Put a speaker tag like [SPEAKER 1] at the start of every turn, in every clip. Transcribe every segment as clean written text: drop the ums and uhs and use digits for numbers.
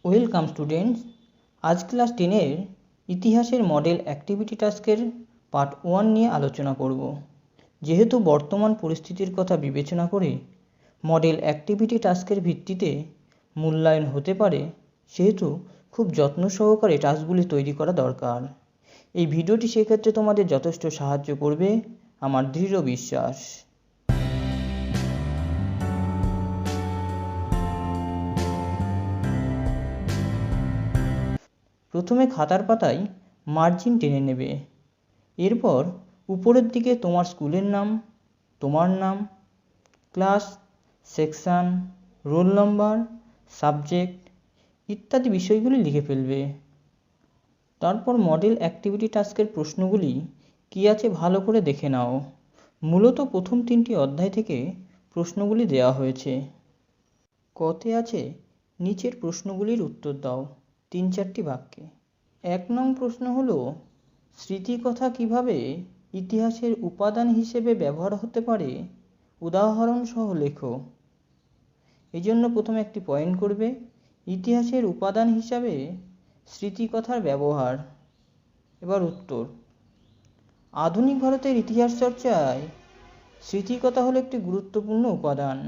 [SPEAKER 1] Welcome students, আজ class 10-এর ইতিহাসের model activity টাস্কের পার্ট 1 নিয়ে আলোচনা করব। যেহেতু বর্তমান পরিস্থিতির কথা বিবেচনা করে মডেল অ্যাক্টিভিটি টাস্কের ভিত্তিতে মূল্যায়ন হতে পারে, সেহেতু খুব যত্ন সহকারে টাস্কগুলি তৈরি করা দরকার। এই ভিডিওটি সেক্ষেত্রে তোমাদের যথেষ্ট সাহায্য করবে, আমার দৃঢ় বিশ্বাস। প্রথমে খাতার পাতায় মার্জিন টেনে নেবে। এরপর উপরের দিকে তোমার স্কুলের নাম, তোমার নাম, class, section, roll number, subject ইত্যাদি বিষয়গুলি লিখে ফেলবে। তারপর মডেল অ্যাক্টিভিটি টাস্কের প্রশ্নগুলি কী আছে ভালো করে দেখে নাও। মূলত প্রথম 3টি অধ্যায় থেকে প্রশ্নগুলি দেওয়া হয়েছে। কতে আছে নিচের প্রশ্নগুলির উত্তর দাও 3-4টি বাক্যে। 1 নং প্রশ্ন হলো, স্মৃতিকথা কিভাবে ইতিহাসের উপাদান হিসেবে ব্যবহার হতে পারে উদাহরণ সহ লেখো। এই জন্য প্রথমে একটি পয়েন্ট করবে, ইতিহাসের উপাদান হিসাবে স্মৃতিকথার ব্যবহার। এবার উত্তর, আধুনিক ভারতের ইতিহাস চর্চায় স্মৃতিকথা হলো একটি গুরুত্বপূর্ণ উপাদান।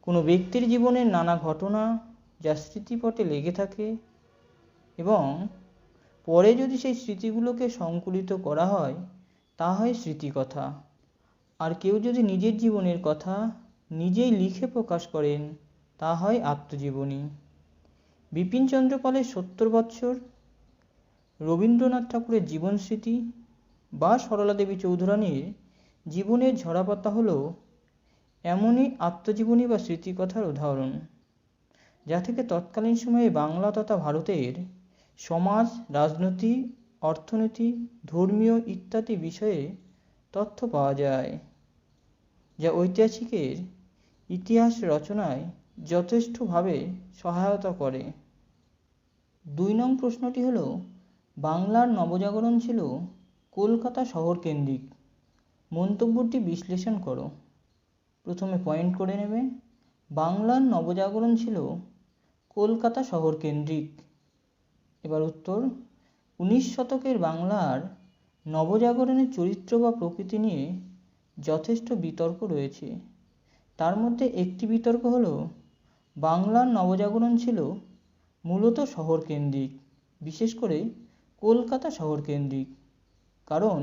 [SPEAKER 1] কোনো ব্যক্তির জীবনের নানা ঘটনা যা স্মৃতিপটে লেগে থাকে এবং পরে যদি সেই স্মৃতিগুলোকে সংকলিত করা হয় তা হয় স্মৃতিকথা। আর কেউ যদি নিজের জীবনের কথা নিজেই লিখে প্রকাশ করেন তা হয় আত্মজীবনী। বিপিনচন্দ্র পালের 70 বৎসর, রবীন্দ্রনাথ ঠাকুরের জীবন স্মৃতি বা সরলা দেবী চৌধুরানীর জীবনের ঝরাপাতা হলো এমনই আত্মজীবনী বা স্মৃতিকথার উদাহরণ, যা থেকে তৎকালীন সময়ে বাংলা তথা ভারতের সমাজ, রাজনীতি, অর্থনীতি, ধর্মীয় ইত্যাদি বিষয়ে তথ্য পাওয়া যায়, যা ঐতিহাসিকের ইতিহাস রচনায় যথেষ্টভাবে সহায়তা করে। 2 নং প্রশ্নটি হলো, বাংলার নবজাগরণ ছিল কলকাতা শহর কেন্দ্রিক। মন্তব্যটি বিশ্লেষণ করো। প্রথমে পয়েন্ট করে নেবে, বাংলার নবজাগরণ ছিল কলকাতা শহর কেন্দ্রিক। এবার উত্তর, 19 শতকের বাংলার নবজাগরণের চরিত্র বা প্রকৃতি নিয়ে যথেষ্ট বিতর্ক রয়েছে। তার মধ্যে একটি বিতর্ক হলো, বাংলার নবজাগরণ ছিল মূলত শহর কেন্দ্রিক, বিশেষ করে কলকাতা শহর কেন্দ্রিক। কারণ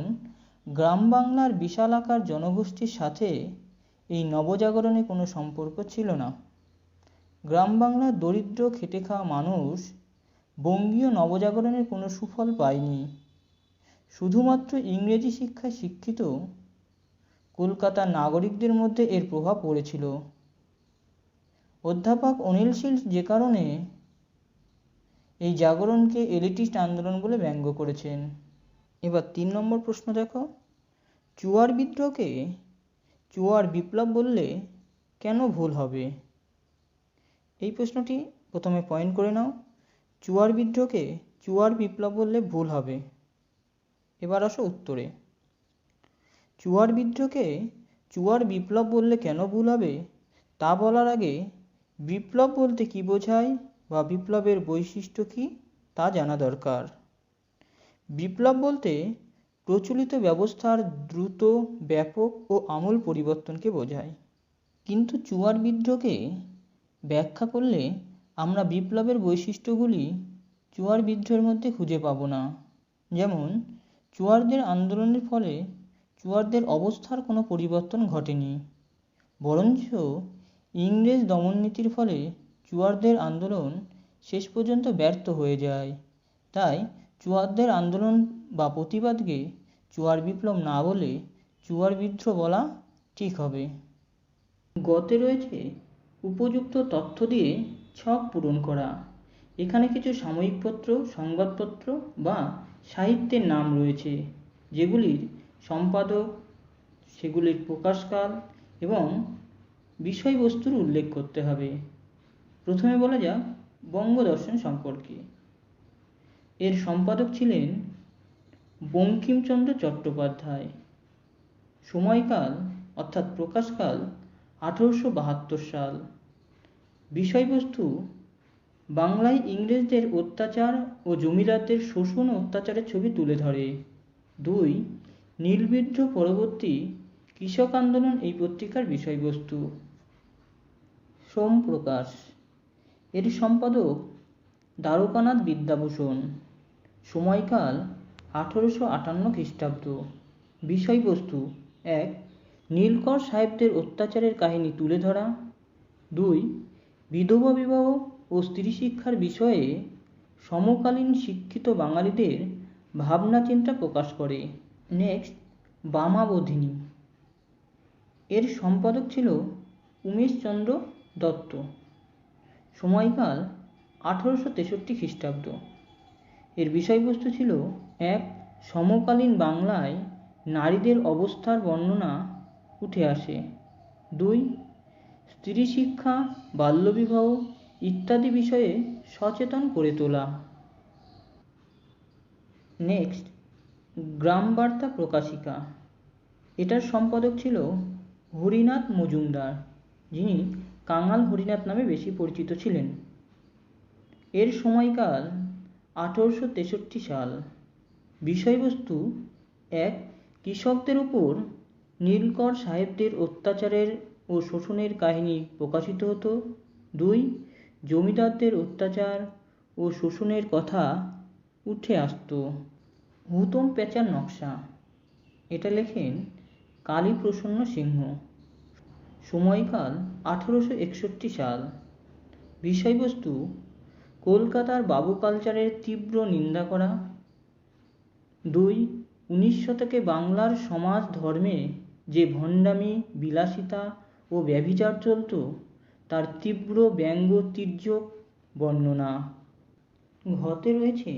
[SPEAKER 1] গ্রাম বাংলার বিশালাকার জনগোষ্ঠীর সাথে এই নবজাগরণে কোনো সম্পর্ক ছিল না। গ্রাম বাংলার দরিদ্র খেটে খাওয়া মানুষ বঙ্গীয় নবজাগরণের কোনো সুফল পায়নি। শুধুমাত্র ইংরেজি শিক্ষায় শিক্ষিত কলকাতার নাগরিকদের মধ্যে এর প্রভাব পড়েছিল। অধ্যাপক অনিল শীল যে কারণে এই জাগরণকে এলিটিস্ট আন্দোলন বলে ব্যঙ্গ করেছেন। এবার 3 নম্বর প্রশ্ন দেখো, চুয়ার বিদ্রোহকে চুয়ার বিপ্লব বললে কেন ভুল হবে। এই প্রশ্নটি প্রথমে পয়েন্ট করে নাও, চুয়ার বিদ্রোহকে চুয়ার বিপ্লব বললে ভুল হবে। এবার আসো উত্তরে। চুয়ার বিদ্রোহকে চুয়ার বিপ্লব বললে কেন ভুল হবে তা বলার আগে বিপ্লব বলতে কী বোঝায় বা বিপ্লবের বৈশিষ্ট্য কী তা জানা দরকার। বিপ্লব বলতে প্রচলিত ব্যবস্থার দ্রুত, ব্যাপক ও আমূল পরিবর্তনকে বোঝায়। কিন্তু চুয়ার বিদ্রোহকে ব্যাখ্যা করলে আমরা বিপ্লবের বৈশিষ্ট্যগুলি চুয়ার বিদ্রোহের মধ্যে খুঁজে পাব না। যেমন, চুয়ারদের আন্দোলনের ফলে চুয়ারদের অবস্থার কোনো পরিবর্তন ঘটেনি, বরঞ্চ ইংরেজ দমননীতির ফলে চুয়ারদের আন্দোলন শেষ পর্যন্ত ব্যর্থ হয়ে যায়। তাই চুয়ারদের আন্দোলন বা প্রতিবাদকে চুয়ার বিপ্লব না বলে চুয়ার বিদ্রোহ বলা ঠিক হবে। গতে রয়েছে উপযুক্ত তথ্য দিয়ে ছক পূরণ করা। এখানে কিছু সাময়িকপত্র, সংবাদপত্র বা সাহিত্যের নাম রয়েছে, যেগুলির সম্পাদক, সেগুলির প্রকাশকাল এবং বিষয়বস্তুর উল্লেখ করতে হবে। প্রথমে বলা যাক বঙ্গদর্শন সম্পর্কে। এর সম্পাদক ছিলেন বঙ্কিমচন্দ্র চট্টোপাধ্যায়। সময়কাল অর্থাৎ প্রকাশকাল 1872 সাল। বিষয়বস্তু বাংলায় ইংরেজদের অত্যাচার ও জমিদারদের শোষণ ও অত্যাচারের ছবি তুলে ধরে। 2. নীলবিদ্রোহ পরবর্তী কৃষক আন্দোলন এই পত্রিকার বিষয়বস্তু। সোমপ্রকাশ, এর সম্পাদক দ্বারকানাথ বিদ্যাভূষণ। সময়কাল 1858 খ্রিস্টাব্দ। বিষয়বস্তু: 1. নীলকর সাহেবদের অত্যাচারের কাহিনী তুলে ধরা। 2. বিধবা বিবাহ ও স্ত্রী শিক্ষার বিষয়ে সমকালীন শিক্ষিত বাঙালিদের ভাবনা চিন্তা প্রকাশ করে। নেক্সট, বামাবোধিনী, এর সম্পাদক ছিল উমেশচন্দ্র দত্ত। সময়কাল 1863 খ্রিস্টাব্দ। এর বিষয়বস্তু ছিল: 1. সমকালীন বাংলায় নারীদের অবস্থার বর্ণনা উঠে আসে। 2. স্ত্রী শিক্ষা, বাল্যবিবাহ ইত্যাদি বিষয়ে সচেতন করে তোলা। নেক্সট, গ্রামবার্তা প্রকাশিকা, এটার সম্পাদক ছিল হরিনাথ মজুমদার, যিনি কাঙাল হরিনাথ নামে বেশি পরিচিত ছিলেন। এর সময়কাল 1863 সাল। বিষয়বস্তু: 1. কৃষকদের উপর নীলকর সাহেবদের অত্যাচারের ও শোষণের কাহিনী প্রকাশিত হতো। 2. জমিদারদের অত্যাচার ও শোষণের কথা উঠে আসত। হুতোম প্যাঁচার নকশা, এটা লেখেন কালীপ্রসন্ন সিংহ। সময়কাল 1861 সাল। বিষয়বস্তু: কলকাতার বাবু কালচারের তীব্র নিন্দা করা। 2. 19 শতকে বাংলার সমাজ ধর্মে যে ভণ্ডামি, বিলাসিতা ও ব্যভিচার চলত তার তীব্র ব্যঙ্গ তির্যক বর্ণনা। ঘতে রয়েছে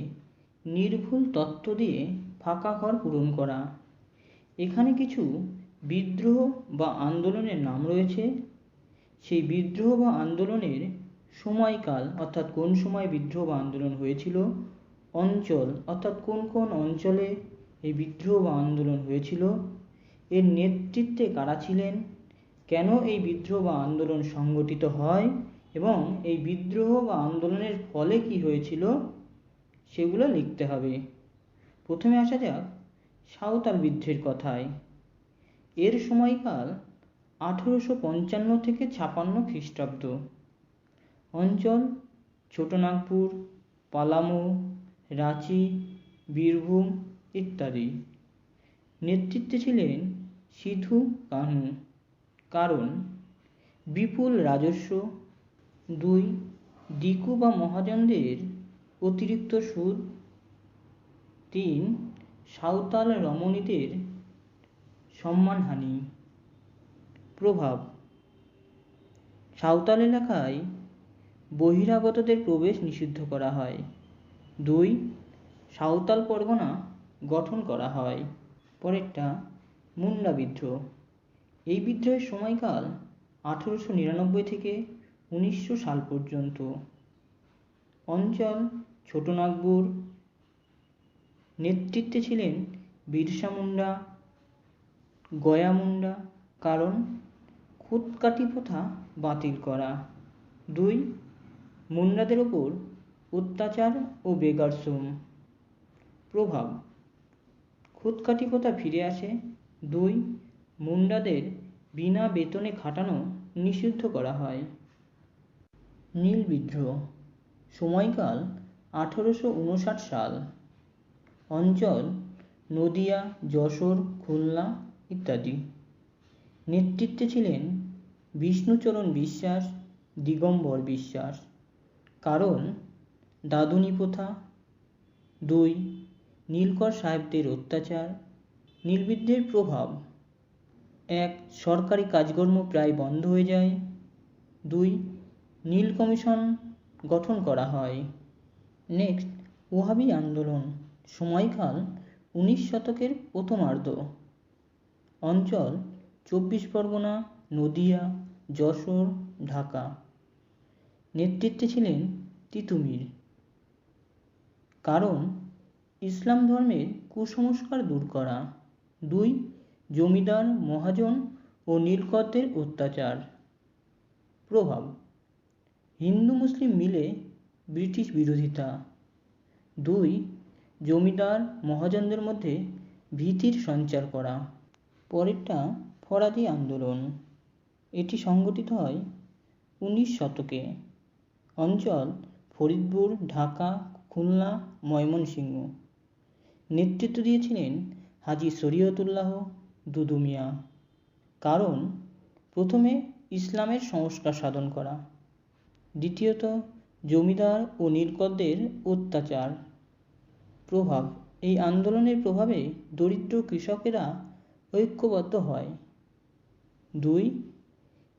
[SPEAKER 1] নির্ভুল তত্ত্ব দিয়ে ফাঁকা ঘর পূরণ করা। এখানে কিছু বিদ্রোহ বা আন্দোলনের নাম রয়েছে। সেই বিদ্রোহ বা আন্দোলনের সময়কাল, অর্থাৎ কোন সময় বিদ্রোহ বা আন্দোলন হয়েছিল, অঞ্চল, অর্থাৎ কোন কোন অঞ্চলে এই বিদ্রোহ বা আন্দোলন হয়েছিল, এর নেতৃত্বে কারা ছিলেন, কেন এই বিদ্রোহ বা আন্দোলন সংগঠিত হয় এবং এই বিদ্রোহ বা আন্দোলনের ফলে কি হয়েছিল সেগুলো লিখতে হবে। প্রথমে আসা যাক সাঁওতাল বিদ্রোহের কথায়। এর সময়কাল 1855 থেকে 56 খ্রিস্টাব্দ। অঞ্চল: ছোটনাগপুর, পালামৌ, রাঁচি, বীরভূম ইত্যাদি। নেতৃত্বে ছিলেন সিধু কানু। কারণ: বিপুল রাজস্ব। 2. দিকু বা মহাজনদের অতিরিক্ত সুদ। 3. সাঁওতাল রমণীদের সম্মানহানি। প্রভাব: সাঁওতাল এলাকায় বহিরাগতদের প্রবেশ নিষিদ্ধ করা হয়। 2. সাঁওতাল পরগনা গঠন করা হয়। পরেরটা মুন্ডা বিদ্রোহ। এই বিদ্রোহের সময়কাল 1899 থেকে 1900 সাল পর্যন্ত। অঞ্চল: ছোটনাগপুর। নেতৃত্বে ছিলেন বিরসা মুন্ডা, গয়া মুন্ডা। কারণ: খুঁতকাটি প্রথা বাতিল করা। 2. মুন্ডাদের ওপর অত্যাচার ও বেগার শ্রম। প্রভাব: খুঁতকাটি প্রথা ফিরে আসে। 2. মুন্ডাদের বিনা বেতনে খাটানো নিষিদ্ধ করা হয়। নীল বিদ্রোহ। সময়কাল 1859 সাল। অঞ্চল: নদিয়া, যশোর, খুলনা ইত্যাদি। নেতৃত্বে ছিলেন বিষ্ণুচরণ বিশ্বাস, দিগম্বর বিশ্বাস। কারণ: দাদুনী প্রথা। 2. নীলকর সাহেবদের অত্যাচার। নীলবিদ্রোহের প্রভাব: 1. সরকারি কাজকর্ম প্রায় বন্ধ হয়ে যায়। 2. নীল কমিশন গঠন করা হয়। নেক্সট, ওহাবি আন্দোলন। সময়কাল 19 শতকের প্রথমার্ধ। অঞ্চল: 24 পরগনা, নদিয়া, যশোর, ঢাকা। নেতৃত্বে ছিলেন তিতুমীর। কারণ: ইসলাম ধর্মের কুসংস্কার দূর করা। 2. জমিদার, মহাজন ও নীলকরদের অত্যাচার। প্রভাব: হিন্দু মুসলিম মিলে ব্রিটিশ বিরোধিতা। 2. জমিদার মহাজনদের মধ্যে ভীতির সঞ্চার করা। পরেরটা ফরাজি আন্দোলন। এটি সংগঠিত হয় 19 শতকে। অঞ্চল ফরিদপুর, ঢাকা, খুলনা, ময়মনসিংহ। নেতৃত্ব দিয়েছিলেন হাজী শরীয়তুল্লাহ দুদু মিয়া। কারণ প্রথমে ইসলামের সংস্কার সাধন করা, দ্বিতীয়ত জমিদার ও নীলকরদের অত্যাচার। প্রভাব, এই আন্দোলনের প্রভাবে দরিদ্র কৃষকেরা ঐক্যবদ্ধ হয়। 2.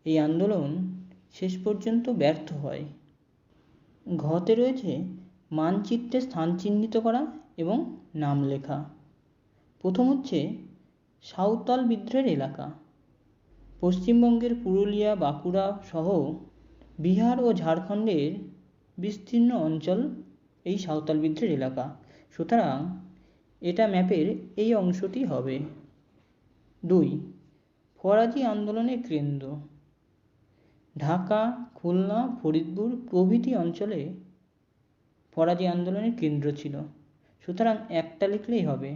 [SPEAKER 1] এই আন্দোলন শেষ পর্যন্ত ব্যর্থ হয়। ঘতে রয়েছে মানচিত্রে স্থান চিহ্নিত করা এবং নাম লেখা। প্রথম হচ্ছে সাঁওতাল বিদ্রোহের এলাকা। পশ্চিমবঙ্গের পুরুলিয়া, বাঁকুড়া সহ বিহার ও ঝাড়খণ্ডের বিস্তীর্ণ অঞ্চল এই সাঁওতাল বিদ্রোহের এলাকা, সুতরাং এটা ম্যাপের এই অংশটি হবে। 2. ফরাজি আন্দোলনের কেন্দ্র। ঢাকা, খুলনা, ফরিদপুর প্রভৃতি অঞ্চলে ফরাজি আন্দোলনের কেন্দ্র ছিল, সুতরাং একটা লিখলেই হবে।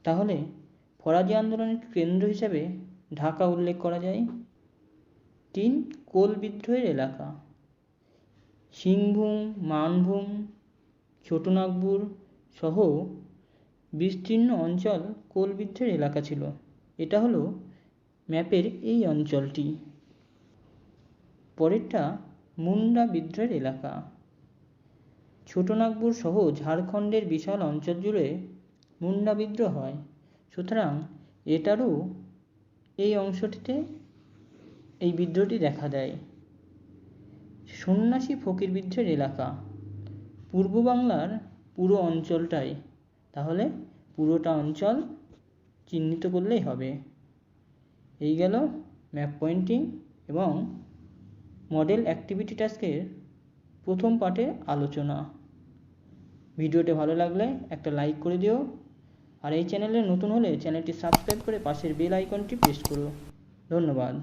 [SPEAKER 1] তাহলে ফরাজি আন্দোলনের কেন্দ্র হিসেবে ঢাকা উল্লেখ করা যায়। 3. কোল বিদ্রোহের এলাকা। সিংভূম, মানভূম, ছোটনাগপুর সহ বিস্তীর্ণ অঞ্চল কোল বিদ্রোহের এলাকা ছিল। এটা হলো ম্যাপের এই অঞ্চলটি। পরেরটা মুন্ডা বিদ্রোহের এলাকা। ছোটনাগপুর সহ ঝাড়খণ্ডের বিশাল অঞ্চল জুড়ে মুন্ডা বিদ্রোহ হয়, সুতরাং এটারও এই অংশটিতে এই বিদ্রোহটি দেখা দেয়। সন্ন্যাসী ফকির বিদ্রোহের এলাকা। পূর্ব বাংলার পুরো অঞ্চলটাই, তাহলে পুরোটা অঞ্চল চিহ্নিত করলেই হবে। এই গেল ম্যাপ পয়েন্টিং এবং মডেল অ্যাক্টিভিটি টাস্কের প্রথম পার্টের আলোচনা। ভিডিওটি ভালো লাগলে একটা লাইক করে দিও, আর এই চ্যানেলে নতুন হলে চ্যানেলটি সাবস্ক্রাইব করে পাশের বেল আইকনটি প্রেস করো। ধন্যবাদ।